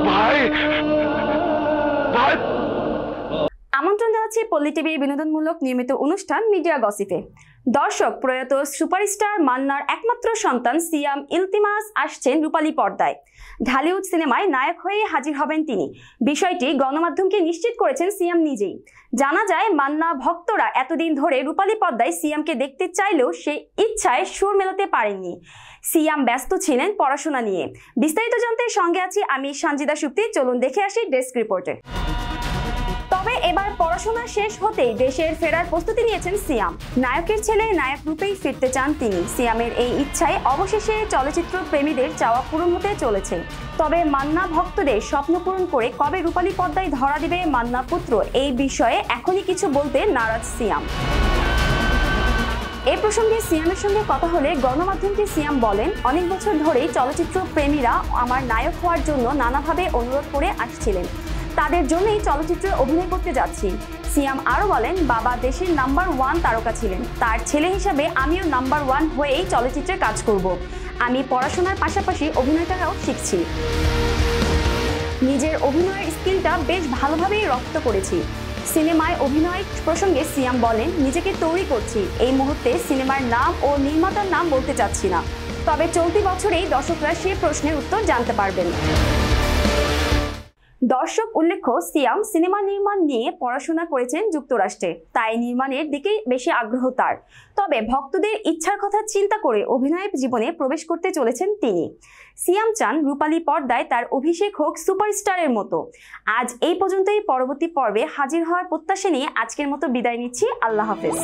ভাই ভাই আমন্ত্রণ জানাচ্ছি পল্লী টিভির বিনোদনমূলক নিয়মিত অনুষ্ঠান মিডিয়া গসিপে। দর্শক, প্রয়াত সুপারস্টার মান্নার একমাত্র সন্তান সিয়াম ইলতিমাস আসছেন রূপালী পর্দায়। ঢালিউড সিনেমায় নায়ক হয়ে হাজির হবেন তিনি। বিষয়টি গণমাধ্যমকে নিশ্চিত করেছেন সিয়াম নিজেই। জানা যায়, মান্না ভক্তরা এতদিন ধরে রূপালী পর্দায় সিয়ামকে দেখতে চাইলেও সে ইচ্ছায় সুর মেলাতে পারেননি। সিয়াম ব্যস্ত ছিলেন পড়াশোনা নিয়ে। বিস্তারিত জানতে সঙ্গে আছি আমি সঞ্জিদা সুপ্তি। চলুন দেখে আসি ডেস্ক রিপোর্টে। তবে এবার পড়াশোনা শেষ হতেই দেশের ফেরার প্রস্তুতি নিয়েছেন সিয়াম। নায়কের ছেলে নায়ক রূপেই ফিরতে চান তিনি। সিয়ামের এই ইচ্ছায় অবশেষে চলচ্চিত্র প্রেমীদের চাওয়া পূরণ হতে চলেছে। তবে মান্না ভক্তদের স্বপ্ন পূরণ করে কবে রূপালী পর্দায় ধরা দিবে মান্না পুত্র, এই বিষয়ে এখনই কিছু বলতে নারাজ সিয়াম। এই প্রসঙ্গে সিয়ামের সঙ্গে কথা হলে গণমাধ্যমকে সিয়াম বলেন, অনেক বছর ধরেই চলচ্চিত্র প্রেমীরা আমার নায়ক হওয়ার জন্য নানাভাবে অনুরোধ করে আসছিলেন। তাদের জন্যই চলচ্চিত্রে অভিনয় করতে যাচ্ছি। সিয়াম আরও বলেন, বাবা দেশের নাম্বার 1 তারকা ছিলেন। তার ছেলে হিসাবে আমিও নাম্বার 1 হয়েই চলচ্চিত্রে কাজ করব। আমি পড়াশোনার পাশাপাশি অভিনয়টাও শিখছি। নিজের অভিনয়ের স্কিলটা বেশ ভালোভাবেই রপ্ত করেছি। সিনেমায় অভিনয় প্রসঙ্গে সিয়াম বলেন, নিজেকে তৈরি করছি। এই মুহূর্তে সিনেমার নাম ও নির্মাতার নাম বলতে চাচ্ছি না। তবে চলতি বছরেই দর্শকরা সে প্রশ্নের উত্তর জানতে পারবেন। দর্শক, উল্লেখ্য, সিয়াম সিনেমা নির্মাণ নিয়ে পড়াশোনা করেছেন যুক্তরাষ্ট্রে, তাই নির্মাণের দিকেই বেশি আগ্রহ তার। তবে ভক্তদের ইচ্ছার কথা চিন্তা করে অভিনয় জীবনে প্রবেশ করতে চলেছেন তিনি। সিয়াম চান রূপালী পর্দায় তার অভিষেক হোক সুপারস্টারের মতো। আজ এই পর্যন্তই। পরবর্তী পর্বে হাজির হওয়ার প্রত্যাশা নিয়ে আজকের মতো বিদায় নিচ্ছি। আল্লাহ হাফেজ।